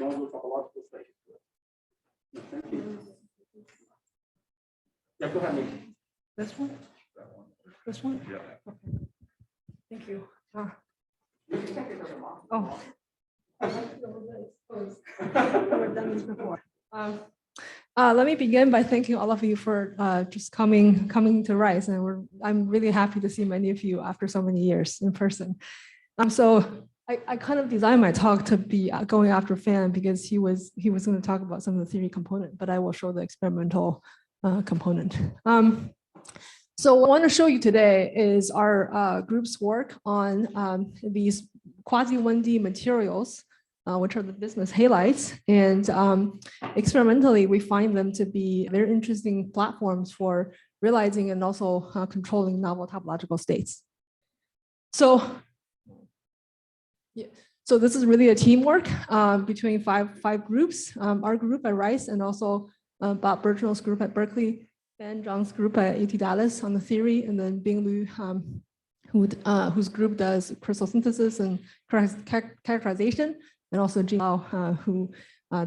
want to do topological station to it. Thank you. Yeah, go ahead, Ming. This one? This one? Yeah. Okay. Thank you. You can take it as a mark. Oh. We've done this before. Let me begin by thanking all of you for just coming to RISE, and I'm really happy to see many of you after so many years in person. So I kind of designed my talk to be going after Fan because he was going to talk about some of the theory component, but I will show the experimental component. So what I want to show you today is our group's work on these quasi 1D materials, which are the bismuth halides. And experimentally, we find them to be very interesting platforms for realizing and also controlling novel topological states. So, yeah, so this is really a teamwork between five groups, our group at Rice and also Bob Bertrand's group at Berkeley, Ben Zhang's group at UT Dallas on the theory, and then Bing Lu, whose group does crystal synthesis and characterization, and also Jing Lao, who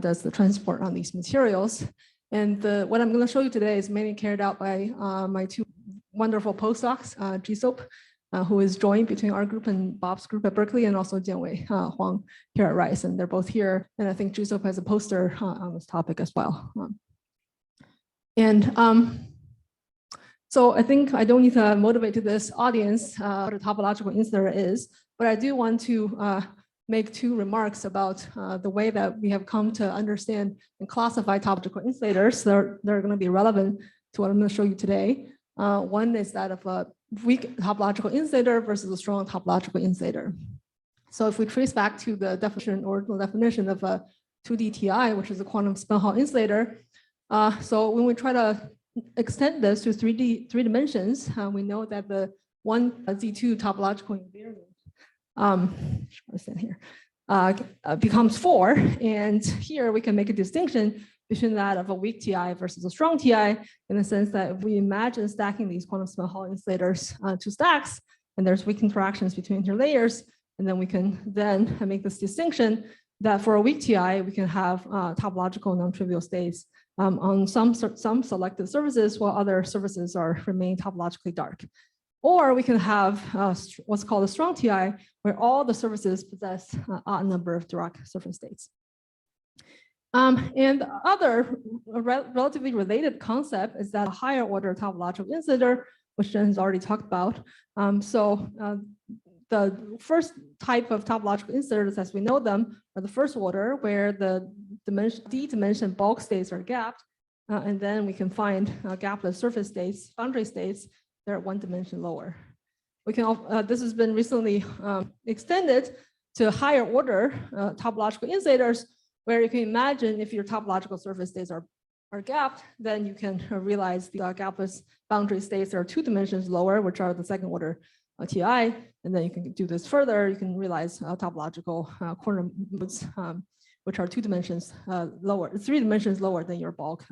does the transport on these materials. And what I'm going to show you today is mainly carried out by my two wonderful postdocs, Jisop, who is joined between our group and Bob's group at Berkeley, and also Jianwei Huang here at Rice. And they're both here. And I think Jisop has a poster on this topic as well. So I think I don't need to motivate to this audience what a topological insulator is, but I do want to make two remarks about the way that we have come to understand and classify topological insulators that are going to be relevant to what I'm going to show you today. One is that of a weak topological insulator versus a strong topological insulator. So if we trace back to the definition, original definition of a 2D TI, which is a quantum spin Hall insulator, so when we try to extend this to three dimensions, we know that the one Z2 topological invariant here becomes 4, and here we can make a distinction between that of a weak TI versus a strong TI, in the sense that if we imagine stacking these quantum spin Hall insulators to stacks, and there's weak interactions between interlayers, and then we can then make this distinction that for a weak TI, we can have topological non-trivial states on some selected surfaces, while other surfaces remain topologically dark. Or we can have what's called a strong TI, where all the surfaces possess an odd number of Dirac surface states. And the other relatively related concept is that a higher order topological insulator, which Jen has already talked about. The first type of topological insulators, as we know them, are the first order, where the d-dimension bulk states are gapped, and then we can find gapless surface states, boundary states, they're 1 dimension lower. We can this has been recently extended to higher order topological insulators, where you can imagine if your topological surface states are gapped, then you can realize the gapless boundary states are 2 dimensions lower, which are the second order TI, and then you can do this further. You can realize topological corner modes, which are 2 dimensions lower, 3 dimensions lower than your bulk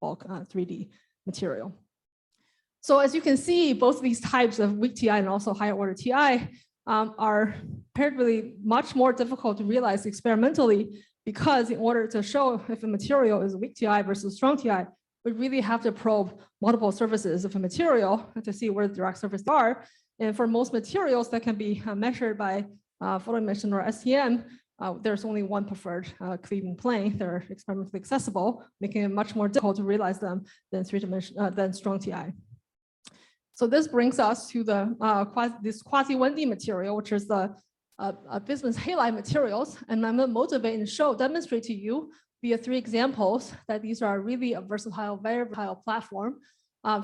3D material. So as you can see, both of these types of weak TI and also higher order TI are apparently much more difficult to realize experimentally, because in order to show if a material is a weak TI versus strong TI, we really have to probe multiple surfaces of a material to see where the Dirac surfaces are. And for most materials that can be measured by photo emission or STM, there's only one preferred cleaving plane. They're experimentally accessible, making it much more difficult to realize them than than strong TI. So this brings us to this quasi 1D material, which is the bismuth halide materials. And I'm going to motivate and demonstrate to you via 3 examples that these are really a versatile, very versatile platform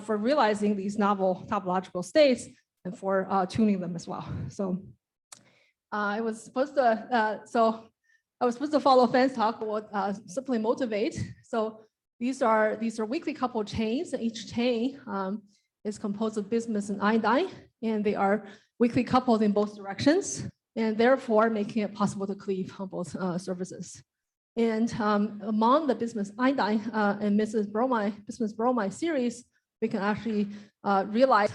for realizing these novel topological states and for tuning them as well. So I was supposed to follow Fan's talk, but simply motivate. So these are weakly coupled chains, and each chain is composed of bismuth and iodine, and they are weakly coupled in both directions, and therefore making it possible to cleave on both surfaces. And among the bismuth iodine and bismuth bromide series, we can actually realize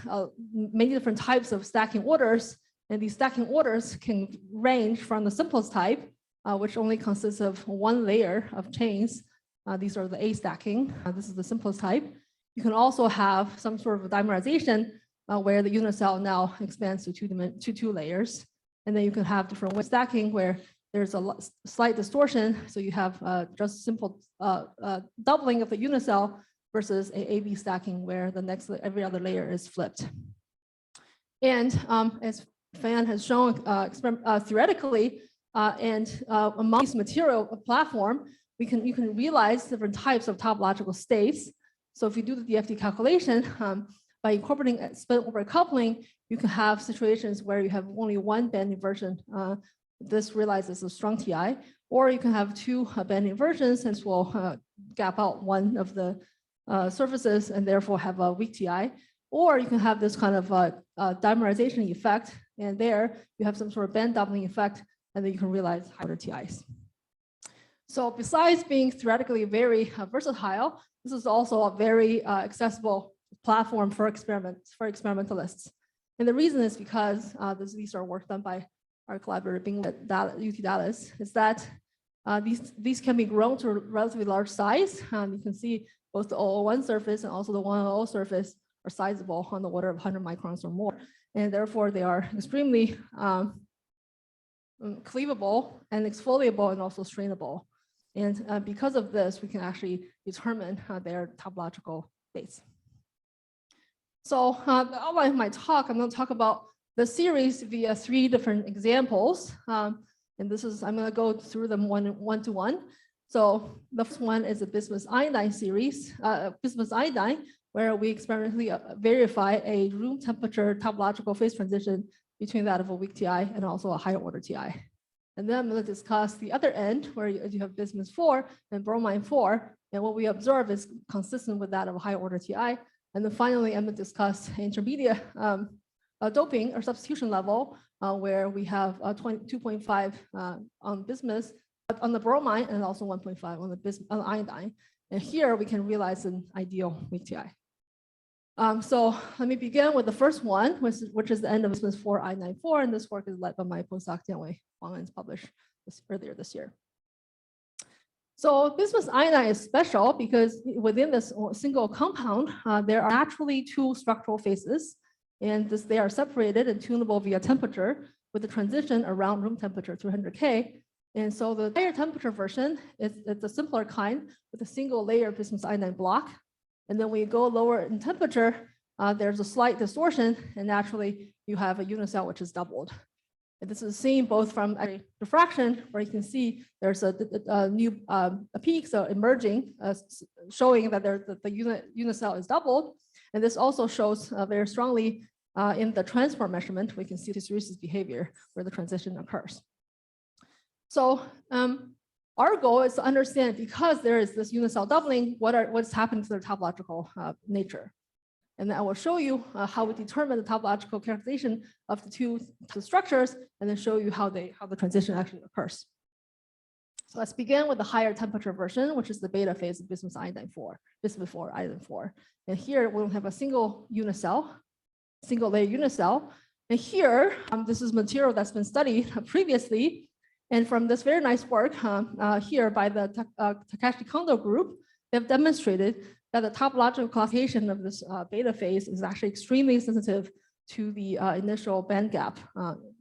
many different types of stacking orders, and these stacking orders can range from the simplest type, which only consists of one layer of chains. These are the A stacking. This is the simplest type. You can also have some sort of dimerization where the unit cell now expands to two layers. And then you can have different way stacking where there's a slight distortion. So you have just simple doubling of the unit cell versus a AB stacking where the next every other layer is flipped. And as Fan has shown theoretically, and among this material platform, you can realize different types of topological states. So if you do the DFT calculation, by incorporating spin over coupling, you can have situations where you have only one band inversion. This realizes a strong TI, or you can have two band inversions, and this will gap out one of the surfaces and therefore have a weak TI. Or you can have this kind of dimerization effect, and there you have some sort of band doubling effect, and then you can realize higher TIs. So besides being theoretically very versatile, this is also a very accessible platform for experimentalists. And the reason is because these are work done by our collaborator Bing at UT Dallas, is that these can be grown to a relatively large size. You can see both the 001 surface and also the 100 surface are sizable on the order of 100 microns or more. And therefore they are extremely cleavable and exfoliable and also strainable. And because of this, we can actually determine their topological states. So the outline of my talk, I'm going to talk about the series via 3 different examples. And this is, I'm going to go through them one to one. So the first one is a bismuth iodine series, bismuth iodine, where we experimentally verify a room temperature topological phase transition between that of a weak TI and also a higher order TI. And then I'm going to discuss the other end where you have bismuth 4 and bromine 4. And what we observe is consistent with that of a higher order TI. And then finally, I'm going to discuss intermediate doping or substitution level where we have 2.5 on bismuth, on the bromine, and also 1.5 on the iodine. And here we can realize an ideal weak TI. So let me begin with the first one, which is the end of bismuth 4 iodine 4, and this work is led by my postdoc Jianwei Wang and published earlier this year. So bismuth iodine is special because within this single compound, there are naturally 2 structural phases, and they are separated and tunable via temperature with the transition around room temperature 300 K. And so the higher temperature version is a simpler kind with a single layer bismuth iodine block. And then when you go lower in temperature, there's a slight distortion, and naturally you have a unit cell which is doubled. And this is seen both from diffraction, where you can see there's a new peaks emerging, showing that the unit cell is doubled. And this also shows very strongly in the transport measurement. We can see hysteresis behavior where the transition occurs. So our goal is to understand, because there is this unit cell doubling, what's happening to their topological nature. And then I will show you how we determine the topological characterization of the two structures, and then show you how the transition actually occurs. So let's begin with the higher temperature version, which is the beta phase of bismuth iodine 4, bismuth 4, iodine 4. And here we'll have a single unit cell, single layer unit cell. And here, this is material that's been studied previously. And from this very nice work here by the Takashi Kondo group, they've demonstrated that the topological classification of this beta phase is actually extremely sensitive to the initial band gap,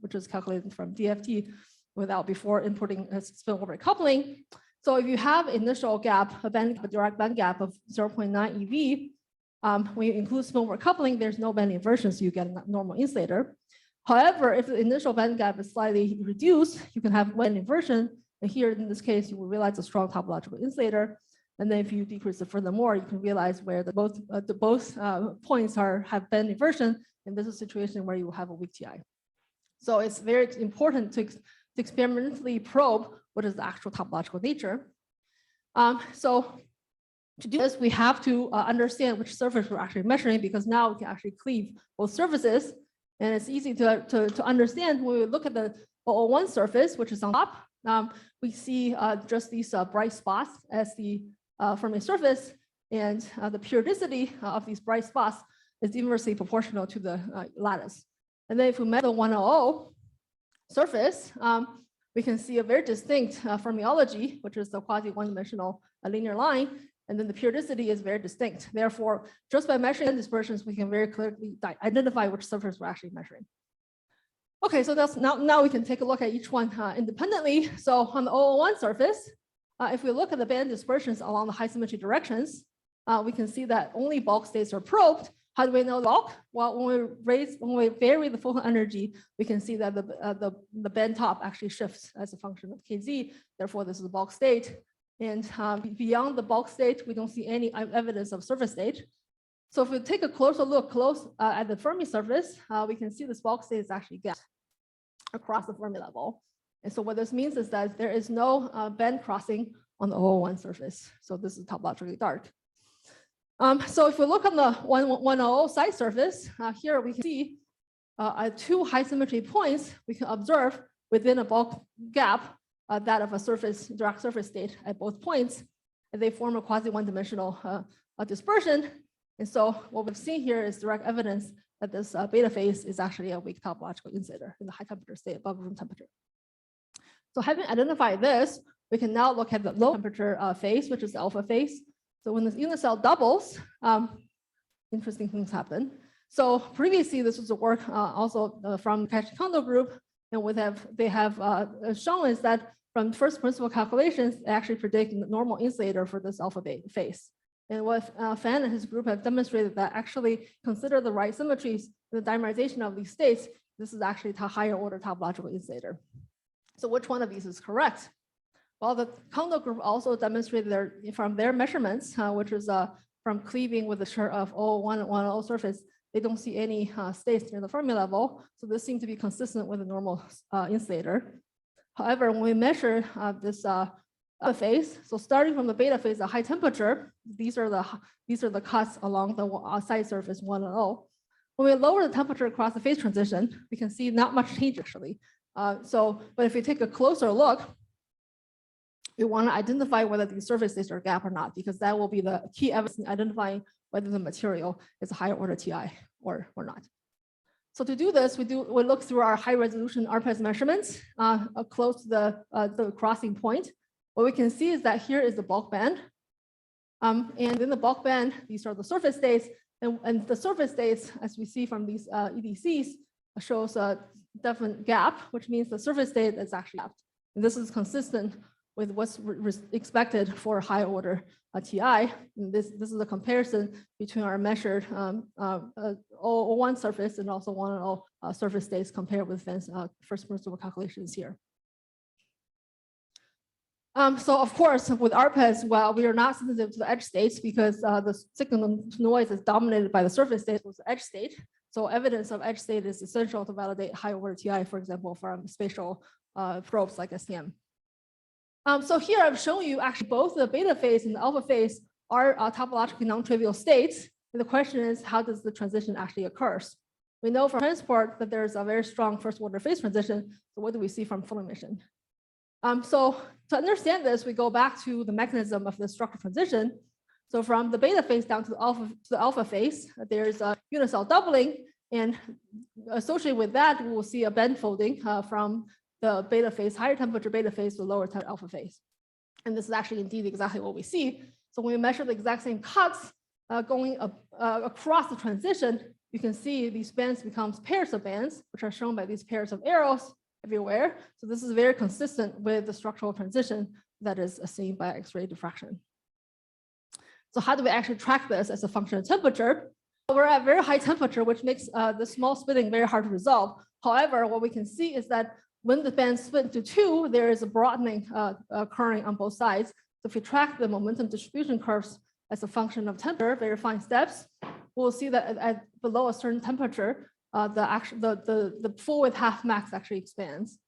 which is calculated from DFT before inputting a spin-over coupling. So if you have initial gap, a direct band gap of 0.9 EV, when you include spin-over coupling, there's no band inversion, so you get a normal insulator. However, if the initial band gap is slightly reduced, you can have band inversion. And here, in this case, you will realize a strong topological insulator. And then if you decrease it furthermore, you can realize where both points have band inversion. And this is a situation where you will have a weak TI. So it's very important to experimentally probe what is the actual topological nature. So to do this, we have to understand which surface we're actually measuring, because now we can actually cleave both surfaces. And it's easy to understand when we look at the 001 surface, which is on top. We see just these bright spots as the from a surface, and the periodicity of these bright spots is inversely proportional to the lattice. And then if we measure the 100 surface, we can see a very distinct fermiology, which is the quasi one-dimensional linear line, and then the periodicity is very distinct. Therefore, just by measuring dispersions, we can very clearly identify which surface we're actually measuring. Okay, so that's now we can take a look at each one independently. So on the 001 surface, if we look at the band dispersions along the high symmetry directions, we can see that only bulk states are probed. How do we know bulk? Well, when we vary the photon energy, we can see that the band top actually shifts as a function of kz. Therefore, this is a bulk state. And beyond the bulk state, we don't see any evidence of surface state. So if we take a closer look at the Fermi surface, we can see this bulk state is actually gapped across the Fermi level. And so what this means is that there is no band crossing on the 001 surface. So this is topologically dark. So if we look on the 100 side surface, here we can see at two high symmetry points, we can observe within a bulk gap that of a direct surface state at both points, and they form a quasi one-dimensional dispersion. And so what we've seen here is direct evidence that this beta phase is actually a weak topological insulator in the high temperature state above room temperature. So having identified this, we can now look at the low temperature phase, which is the alpha phase. So when the unit cell doubles, interesting things happen. So previously, this was a work also from Kashi Kondo group, and they have shown is that from first principle calculations, they actually predict the normal insulator for this alpha phase. And what Fan and his group have demonstrated that actually consider the right symmetries, the dimerization of these states, this is actually a higher order topological insulator. So which one of these is correct? Well, the Kondo group also demonstrated from their measurements, which is from cleaving with the shirt of 001 and 100 surface, they don't see any states near the Fermi level. So this seems to be consistent with a normal insulator. However, when we measure this alpha phase, so starting from the beta phase at high temperature, these are the cuts along the side surface 100. When we lower the temperature across the phase transition, we can see not much change actually. But if we take a closer look, we want to identify whether these surface states are gap or not, because that will be the key evidence in identifying whether the material is a higher order TI or not. So to do this, we look through our high resolution RPES measurements close to the crossing point. What we can see is that here is the bulk band. And in the bulk band, these are the surface states. And the surface states, as we see from these EDCs, shows a definite gap, which means the surface state is actually gapped. And this is consistent with what's expected for high order TI. And this is a comparison between our measured 001 surface and also 100 surface states compared with first principle calculations here. So of course, with RPES, well, we are not sensitive to the edge states because the signal to noise is dominated by the surface state with the edge state. So evidence of edge state is essential to validate high order TI, for example, from spatial probes like STM. So here I've shown you actually both the beta phase and the alpha phase are topologically non-trivial states. And the question is, how does the transition actually occur? We know from transport that there's a very strong first order phase transition. So what do we see from full emission? So to understand this, we go back to the mechanism of the structural transition. So from the beta phase down to the alpha phase, there's a unit cell doubling. And associated with that, we will see a band folding from the beta phase, higher temperature beta phase to lower temperature alpha phase. And this is actually indeed exactly what we see. So when we measure the exact same cuts going across the transition, you can see these bands becomes pairs of bands, which are shown by these pairs of arrows everywhere. So this is very consistent with the structural transition that is seen by X-ray diffraction. So how do we actually track this as a function of temperature? We're at very high temperature, which makes the small splitting very hard to resolve. However, what we can see is that when the bands split into two, there is a broadening occurring on both sides. So if we track the momentum distribution curves as a function of temperature, very fine steps, we'll see that at below a certain temperature, the full width half max actually expands,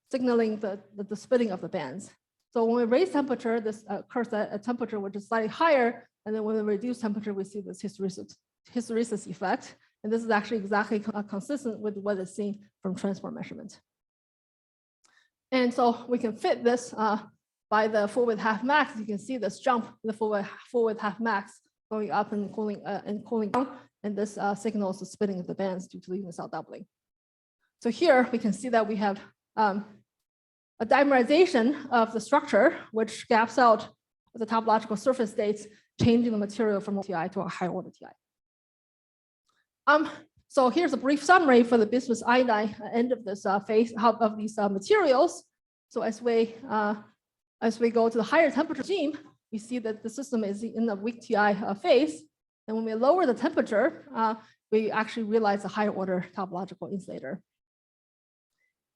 signaling the splitting of the bands. So when we raise temperature, this occurs at a temperature which is slightly higher, and then when we reduce temperature, we see this hysteresis effect. And this is actually exactly consistent with what is seen from transport measurement. And so we can fit this by the full width half max. You can see this jump in the full width half max going up and cooling down. And this signals the splitting of the bands due to the unit cell doubling. So here we can see that we have a dimerization of the structure, which gaps out the topological surface states, changing the material from TI to a higher order TI. So here's a brief summary for the bismuth iodide end of this phase of these materials. So as we go to the higher temperature regime, we see that the system is in a weak TI phase. And when we lower the temperature, we actually realize a higher order topological insulator.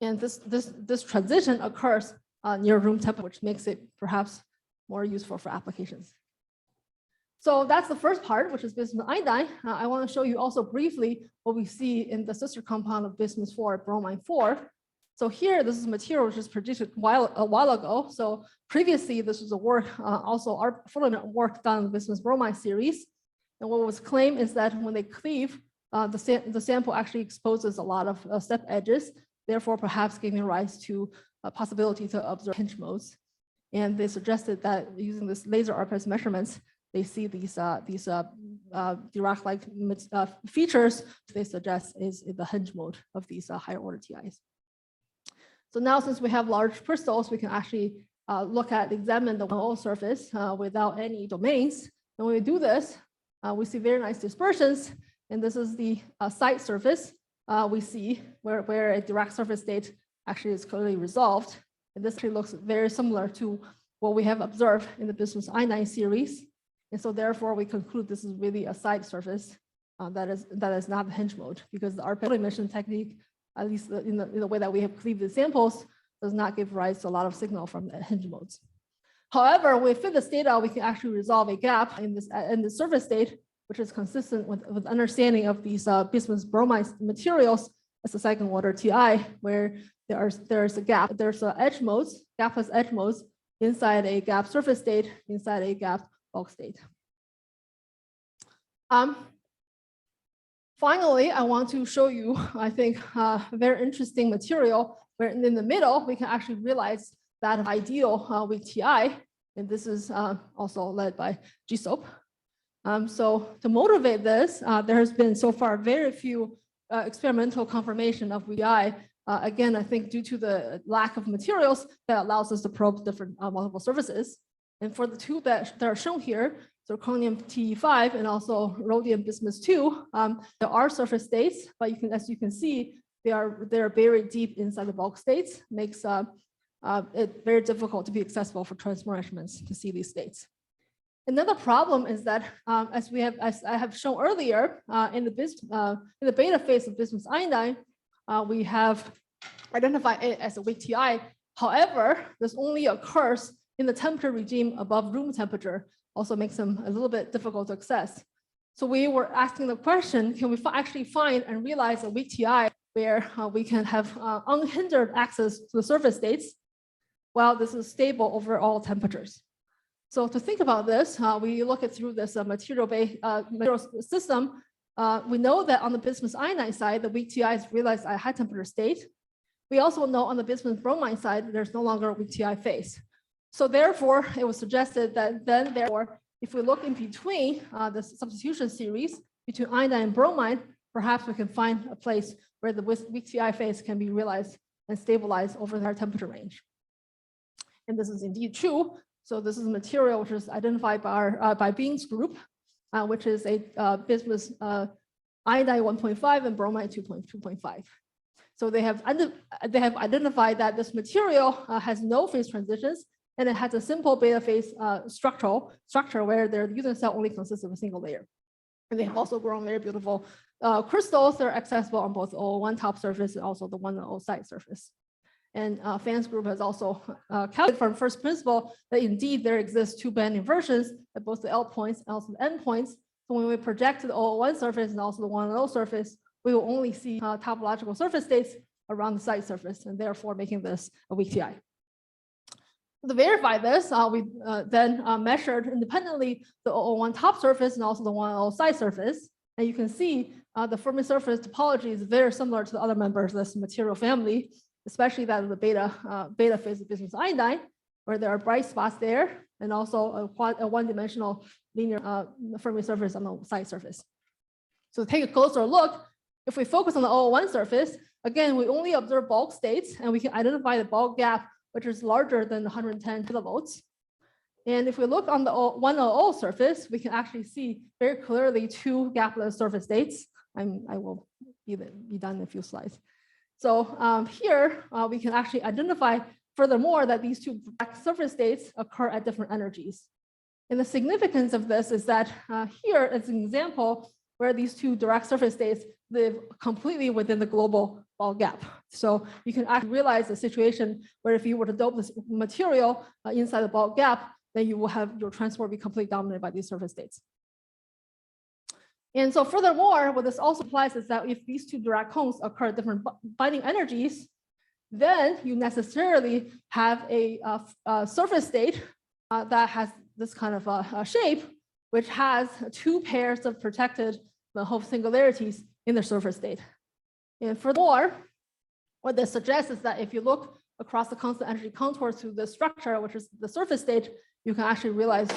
And this transition occurs near room temperature, which makes it perhaps more useful for applications. So that's the first part, which is bismuth iodide. I want to show you also briefly what we see in the sister compound of bismuth 4, bromine 4. So here, this is material which was produced a while ago. So previously, this was a work, also our further work done in the bismuth bromine series. And what was claimed is that when they cleave, the sample actually exposes a lot of step edges, therefore perhaps giving rise to a possibility to observe hinge modes. And they suggested that using this laser RPS measurements, they see these Dirac-like features they suggest is in the hinge mode of these higher order TIs. So now, since we have large crystals, we can actually examine the 1O surface without any domains. And when we do this, we see very nice dispersions. And this is the site surface we see where a Dirac surface state actually is clearly resolved. And this actually looks very similar to what we have observed in the bismuth iodine series. And so therefore, we conclude this is really a side surface that is not the hinge mode, because the RPS emission technique, at least in the way that we have cleaved the samples, does not give rise to a lot of signal from the hinge modes. However, when we fit this data, we can actually resolve a gap in the surface state, which is consistent with understanding of these bismuth bromine materials as a second order TI, where there's a gap, there's edge modes, gapless edge modes inside a gap surface state, inside a gap bulk state. Finally, I want to show you, I think, a very interesting material where in the middle, we can actually realize that ideal weak TI, and this is also led by GSOAP. So to motivate this, there has been so far very few experimental confirmation of weak TI. Again, I think due to the lack of materials that allows us to probe different multiple surfaces. And for the two that are shown here, zirconium Te5 and also rhodium bismuth 2, there are surface states, but as you can see, they are buried deep inside the bulk states, makes it very difficult to be accessible for transfer measurements to see these states. Another problem is that, as I have shown earlier, in the beta phase of bismuth iodide, we have identified it as a weak TI. However, this only occurs in the temperature regime above room temperature, also makes them a little bit difficult to access. So we were asking the question, can we actually find and realize a weak TI where we can have unhindered access to the surface states while this is stable over all temperatures? So to think about this, we look at through this material system. We know that on the bismuth iodide side, the weak TI is realized at a high temperature state. We also know on the bismuth bromine side, there's no longer a weak TI phase. So therefore, it was suggested that therefore, if we look in between the substitution series between iodine and bromine, perhaps we can find a place where the weak TI phase can be realized and stabilized over their temperature range. And this is indeed true. So this is a material which is identified by Bing's group, which is a bismuth iodine 1.5 and bromine 2.5. So they have identified that this material has no phase transitions, and it has a simple beta phase structure where their user cell only consists of a single layer. And they have also grown very beautiful crystals that are accessible on both 001 top surface and also the 100 side surface. And Fan's group has also calculated from first principle that indeed there exists two band inversions at both the L points and also the N points. So when we project to the 001 surface and also the 100 surface, we will only see topological surface states around the side surface, and therefore making this a weak TI. To verify this, we then measured independently the 001 top surface and also the 100 side surface. And you can see the Fermi surface topology is very similar to the other members of this material family, especially that of the beta phase of bismuth iodide, where there are bright spots there, and also a one-dimensional linear Fermi surface on the side surface. So to take a closer look, if we focus on the 001 surface, again, we only observe bulk states, and we can identify the bulk gap which is larger than 110 kilovolts. And if we look on the 100 surface, we can actually see very clearly two gapless surface states. I will be done in a few slides. So here we can actually identify furthermore that these two surface states occur at different energies. And the significance of this is that here is an example where these two direct surface states live completely within the global Ball gap. So you can actually realize a situation where if you were to dope this material inside the Ball gap, then you will have your transport be completely dominated by these surface states. And so furthermore, what this also implies is that if these two direct cones occur at different binding energies, then you necessarily have a surface state that has this kind of a shape, which has two pairs of protected Hove singularities in the surface state. And furthermore, what this suggests is that if you look across the constant energy contours to the structure, which is the surface state, you can actually realize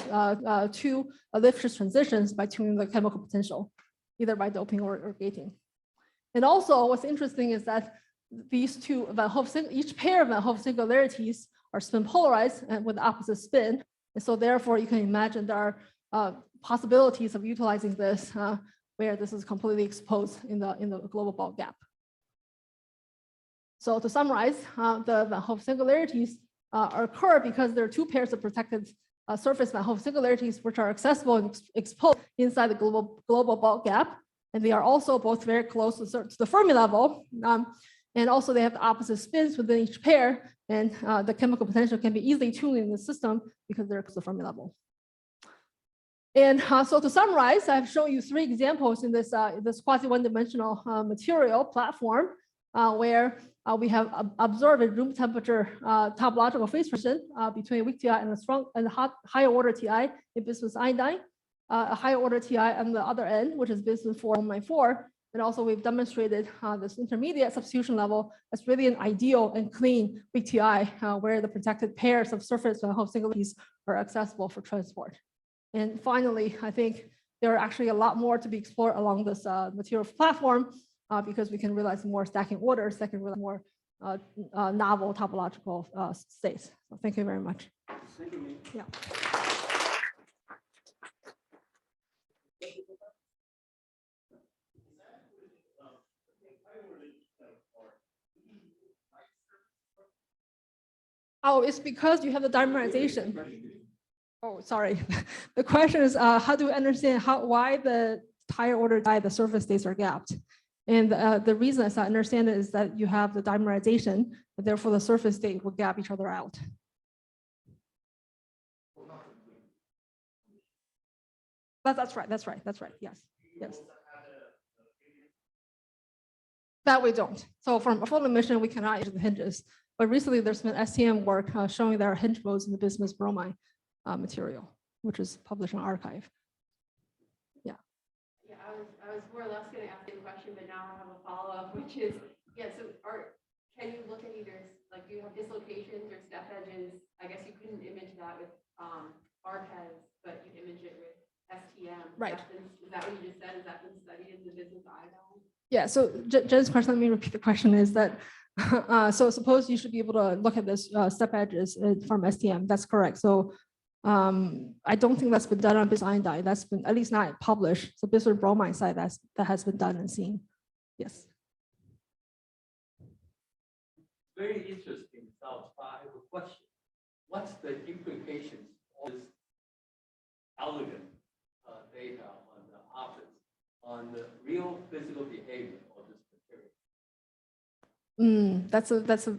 two Lifshitz transitions by tuning the chemical potential, either by doping or gating. And also, what's interesting is that these two each pair of Van Hove singularities are spin polarized and with the opposite spin. And so therefore, you can imagine there are possibilities of utilizing this where this is completely exposed in the global Ball gap. So to summarize, the Van Hove singularities occur because there are two pairs of protected surface Van Hove singularities which are accessible and exposed inside the global Ball gap. And they are also both very close to the Fermi level. And also they have the opposite spins within each pair. And the chemical potential can be easily tuned in the system because they're close to the Fermi level. And so to summarize, I've shown you three examples in this, this quasi one-dimensional material platform where we have observed a room temperature topological phase transition between weak TI and a strong and higher order TI in bismuth iodine, a higher order TI on the other end, which is bismuth 4.4. And also we've demonstrated this intermediate substitution level as really an ideal and clean weak TI where the protected pairs of surface and Hove singularities are accessible for transport. And finally, I think there are actually a lot more to be explored along this material platform because we can realize more stacking orders that can realize more novel topological states. So thank you very much. Thank you, Ming. Yeah. Oh, it's because you have the dimerization. Oh, sorry. The question is, how do we understand why the higher order the surface states are gapped? And the reason, as I understand it, is that you have the dimerization, and therefore the surface state will gap each other out. That's right. That's right. That's right. Yes. Yes. That we don't. So from a full emission, we cannot use the hinges. But recently, there's been STM work showing there are hinge modes in the bismuth bromide material, which is published in arXiv. Yeah. Yeah, I was more or less going to ask you a question, but now I have a follow-up, which is, yeah. So can you look at either, like, do you have dislocations or step edges? I guess you couldn't image that with ArXiv, but you image it with STM. Right. Is that what you just said? Has that been studied in the bismuth iodine? Yeah. So Jen's question, let me repeat the question, is that so suppose you should be able to look at this step edges from STM. That's correct. So I don't think that's been done on bismuth iodine. That's been at least not published. So bismuth bromide side that has been done and seen. Yes. Very interesting thoughts. But I have a question. What's the implications of this elegant data on the optics on the real physical behavior of this material?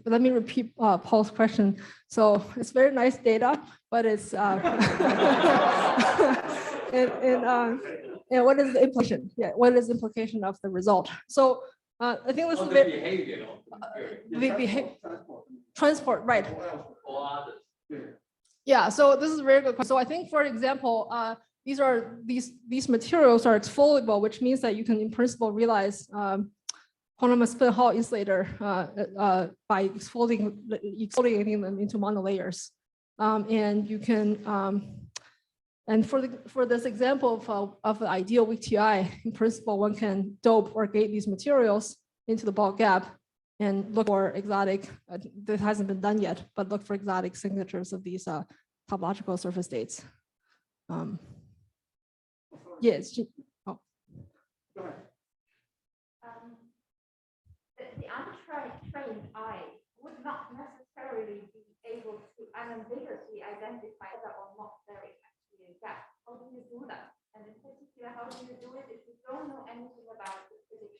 Let me repeat Paul's question. So it's very nice data, but it's and what is the implication? Yeah, what is the implication of the result? So I think this is the behavior of the behavior. Transport, right? Or others. Yeah, so this is a very good question. So I think, for example, these materials are exfoliable, which means that you can, in principle, realize quantum spin Hall insulator by exfoliating them into monolayers, and you can. And for this example of the ideal weak TI, in principle, one can dope or gate these materials into the Ball gap, and look for exotic, this hasn't been done yet, but look for exotic signatures of these topological surface states. Yes. Oh. Go ahead. The untrained eye would not necessarily be able to unambiguously identify whether or not there is actually a gap. How do you do that? And in particular, how do you do it if you don't know anything about the physics?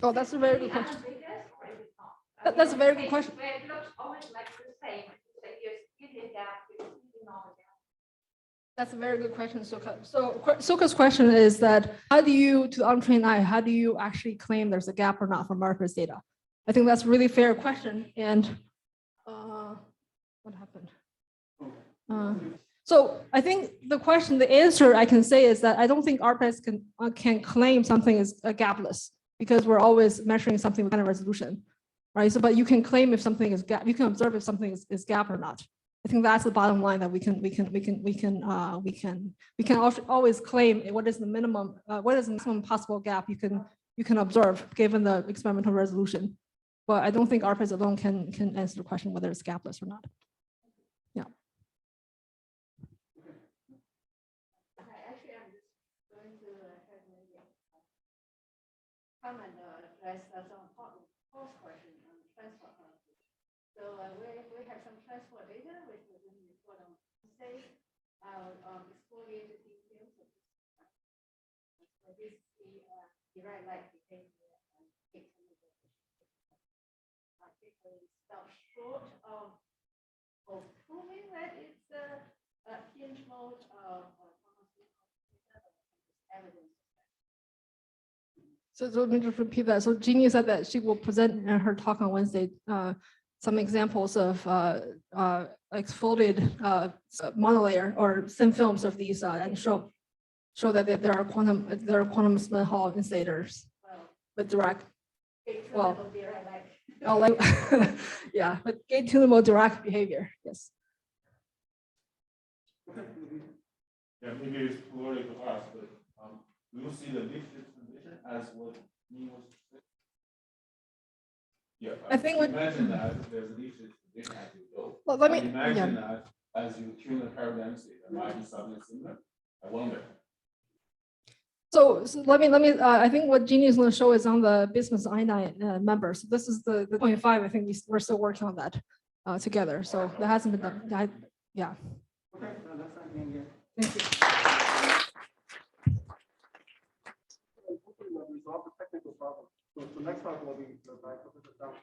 Oh, that's a very good question. Unambiguous, or is it not? That's a very good question. Where it looks always like the same. Like you're seeing a gap, you're seeing all the gap. That's a very good question, Suka. So Suka's question is that how do you, to the untrained eye, how do you actually claim there's a gap or not from RPS data? I think that's a really fair question. And what happened? So I think the answer I can say is that I don't think RPS can claim something is gapless because we're always measuring something with kind of resolution, right? So, but you can claim if something is gap, you can observe if something is gap or not. I think that's the bottom line that we can always claim what is the minimum, what is the maximum possible gap you can observe given the experimental resolution. But I don't think RPS alone can answer the question whether it's gapless or not. Yeah. Actually, I'm just going to have maybe comment address some pause question on transport analysis. So we have some transport data which we didn't report on Wednesday. I'll exfoliate the details of this. So this is the direct light behavior and particularly stop short of proving that it's a hinge mode of evidence. So let me just repeat that. So Jeannie said that she will present in her talk on Wednesday some examples of exfoliated monolayer or thin films of these and show that there are quantum spin Hall insulators with direct. Well, yeah, but gate tunable direct behavior. Yes. Yeah, maybe it's too early to ask, but we will see the leadership condition as what Ming was saying. Yeah, I think imagine that there's leadership condition as you go. Well, let me imagine that as you tune the paradigm state, there might be something similar. I wonder. So let me. I think what Jeannie is going to show is on the Bismuth iodine members. This is the 0.5. I think we're still working on that together. So that hasn't been done. Yeah. Okay, no, that's not being here. Thank you. Hopefully we'll resolve the technical problem. So next talk will be by Professor Down.